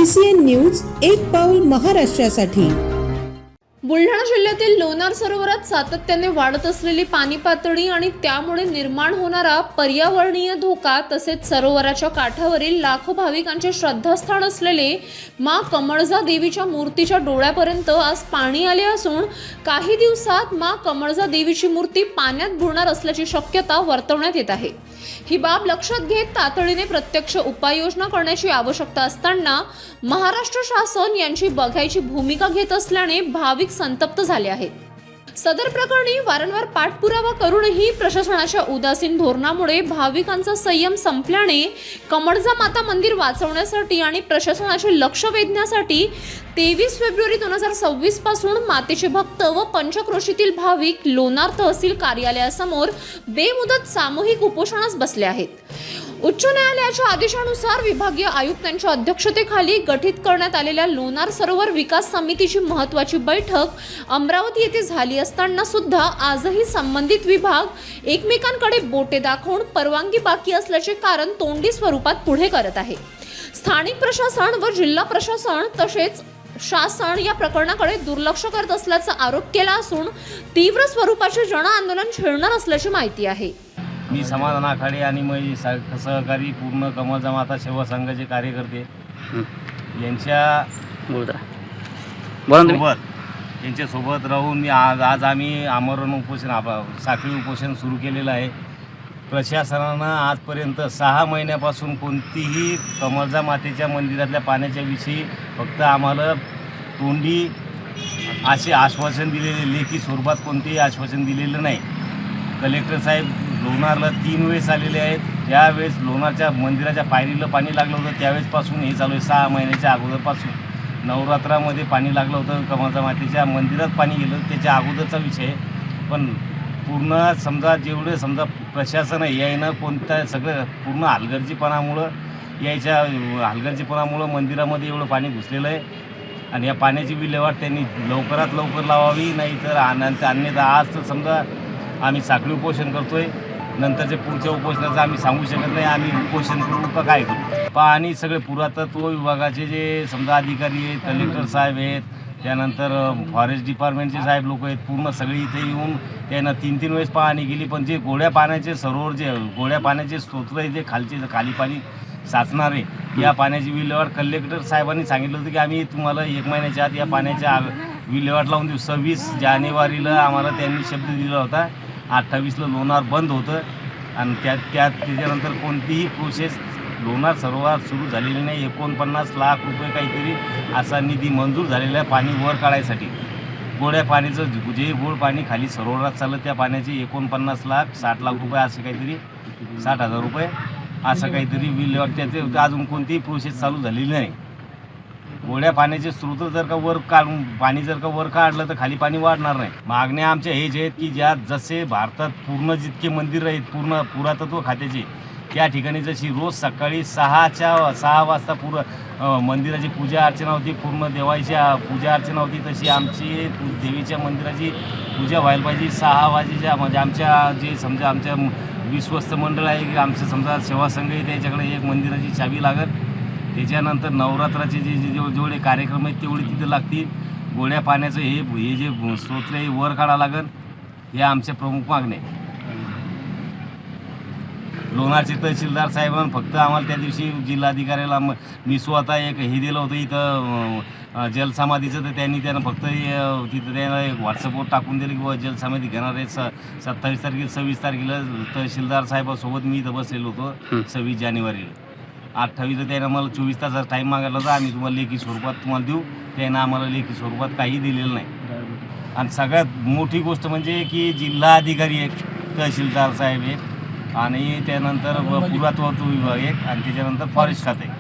CCN news एक पाऊल महाराष्ट्रासाठी। बुलढाणा जिल्ह्यातील लोणार सरोवरात सातत्याने वाढत असलेली पाणी पातळी आणि त्यामुळे निर्माण होणारा पर्यावरणीय धोका तसेच सरोवराच्या काठावरील लाखो भाविकांचे श्रद्धास्थान असलेले मां कमळजा देवीच्या मूर्तीच्या डोळ्यापर्यंत आज पाणी आले असून काही दिवसात मां कमळजा देवीची मूर्ती पाण्यात बुडणार असल्याची शक्यता वर्तवण्यात येत आहे। ही बाब लक्षात घेत तातडीने प्रत्यक्ष उपाययोजना करण्याची आवश्यकता असताना महाराष्ट्र शासन यांची बघायची भूमिका घेत असल्याने भाविक संतप्त झाले आहेत। सदर प्रकरणी वारंवार पाठपुरावा करूनही प्रशासनाच्या उदासीन धोरणामुळे भाविकांचा संयम संपल्याने कमळजा माता मंदिर वाचवण्यासाठी आणि प्रशासनाचे लक्ष वेधण्यासाठी 23 फेब्रुवारी 2026 पासून मातेचे भक्त व पंचक्रोशीतील भाविक लोणार तहसील कार्यालयासमोर बेमुदत सामूहिक उपोषणास बसले आहेत। उच्च न्यायालयाच्या आदेशानुसार विभागीय आयुक्तांच्या अध्यक्षतेखाली गठीत करण्यात आलेल्या लोणार सरोवर विकास समितीची महत्त्वाची बैठक अमरावती येथे झाली असताना सुद्धा आजही संबंधित विभाग एकमेकांकडे बोटे दाखवून परवानगी बाकी असल्याचे कारण तोंडी स्वरूपात पुढे करत आहे। स्थानिक प्रशासन व जिल्हा प्रशासन तसेच शासन या प्रकरणाकडे दुर्लक्ष करत असल्याचा आरोप केला असून तीव्र स्वरूपाचे जन आंदोलन छेडणार असल्याची माहिती आहे। मी समाधान आखाडे आणि माझे सहकारी पूर्ण कमळजा माता सेवा संघाचे कार्यकर्ते यांच्यासोबत राहून मी आज आम्ही आमरण उपोषण साखळी उपोषण सुरू केलेलं आहे। प्रशासनानं आजपर्यंत 6 महिन्यापासून कोणतीही कमळजा मातेच्या मंदिरातल्या पाण्याच्या विषयी फक्त आम्हाला तोंडी असे आश्वासन दिलेले, लेखी स्वरूपात कोणतेही आश्वासन दिलेलं नाही। कलेक्टर साहेब लोणारला 3 वेळेस आलेले आहेत। ज्यावेळेस लोणारच्या मंदिराच्या पायरीला पाणी लागलं होतं त्यावेळेसपासून हे चालू आहे। 6 महिन्याच्या अगोदरपासून नवरात्रामध्ये पाणी लागलं होतं, कमळजा मातेच्या मंदिरात पाणी गेलं त्याच्या अगोदरचा विषय। पण पूर्ण समजा जेवढे समजा प्रशासन आहे यानं कोणत्या सगळं पूर्ण हलगर्जीपणामुळं मंदिरामध्ये एवढं पाणी घुसलेलं आहे आणि या पाण्याची विल्हेवाट त्यांनी लवकरात लवकर लावावी, नाहीतर अन्यथा आज तर समजा आम्ही साखळी उपोषण करतोय, नंतरच्या पुढच्या उपोषणाचं आम्ही सांगू शकत नाही आम्ही उपोषण करू का काय करू। पाणी सगळे पुरातत्व विभागाचे जे समजा अधिकारी आहेत, कलेक्टर साहेब आहेत, त्यानंतर फॉरेस्ट डिपार्टमेंटचे साहेब लोक आहेत, पूर्ण सगळी इथे येऊन त्यानं 3-3 वेळेस पाहणी केली। पण जे गोड्या पाण्याचे सरोवर जे गोड्या पाण्याचे स्रोत आहे जे खाली पाणी साचणार आहे या पाण्याची विल्हेवाट कलेक्टर साहेबांनी सांगितलं होतं की आम्ही तुम्हाला 1 महिन्याच्या आत या पाण्याच्या विल्हेवाट लावून देऊ। 26 जानेवारीला आम्हाला त्यांनी शब्द दिला होता। 28ला लोणार बंद होतं आणि त्याच्यानंतर कोणतीही प्रोसेस लोणार सरोवर सुरू झालेली नाही। 49 लाख रुपये काहीतरी असा निधी मंजूर झालेला आहे पाणी वर काढायसाठी। गोड्या पाण्याचं जे गोड पाणी खाली सरोवरात चाललं त्या पाण्याचे 49 लाख 60 लाख रुपये असे काहीतरी 60,000 रुपये असं काहीतरी विल्हेवाट त्याचे अजून कोणतीही प्रोसेस चालू झालेली नाही। गोड्या पाण्याचे स्रोत जर का वर काढून पाणी जर का वर काढलं तर खाली पाणी वाढणार नाही। मागण्या आमच्या हे जे आहेत की ज्या जसे भारतात पूर्ण जितके मंदिर आहेत पूर्ण पुरातत्व खात्याचे त्या ठिकाणी जशी रोज सकाळी 6 वाजता मंदिराची पूजा अर्चना होती, पूर्ण देवाची पूजा अर्चना होती, तशी आमची देवीच्या मंदिराची पूजा व्हायला पाहिजे 6 वाजेच्या। म्हणजे आमच्या जे समजा आमच्या विश्वस्त मंडळ आहे की आमचं समजा सेवा संघ आहे त्याच्याकडे एक मंदिराची चावी लागत। त्याच्यानंतर नवरात्राचे जेवढे कार्यक्रम आहेत तेवढे तिथे लागतील। गोड्या पाण्याचं हे जे स्रोत आहे वर काढा लागेल, हे आमच्या प्रमुख मागण्या आहेत। लोणारचे तहसीलदार साहेबांनी फक्त आम्हाला त्या दिवशी जिल्हाधिकाऱ्याला मी स्वतः एक हे दिलं होतं इथं जलसमाधीचं, तर त्यांना फक्त तिथं त्यांना एक व्हॉट्सअपवर टाकून दिलं की बाबा जलसमाधी घेणार आहे 27 तारखेला 26 तारखेला तहसीलदार साहेबासोबत मी इथं बसलेलो होतो 26 जानेवारीला। 28ला त्यानं मला 24 तासाचा टाईम मागितला होता, आम्ही तुम्हाला लेखी स्वरूपात तुम्हाला देऊ, त्यानं आम्हाला लेखी स्वरूपात काही दिलेलं नाही। आणि सगळ्यात मोठी गोष्ट म्हणजे की जिल्हा अधिकारी एक तहसीलदार साहेब एक आणि त्यानंतर पुरातत्व विभाग एक आणि त्याच्यानंतर फॉरेस्ट खाते,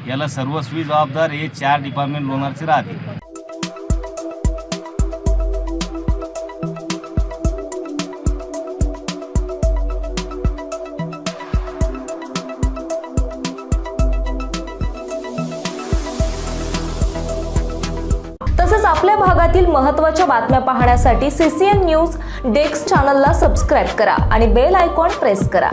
याला सर्वस्वी जबाबदार हे 4 डिपार्टमेंट लोणारचे राहतील। तसेच आपल्या भागातील महत्त्वाच्या बातम्या पाहण्यासाठी CCN न्यूज डेस्क चॅनलला सबस्क्राइब करा आणि बेल आयकॉन प्रेस करा।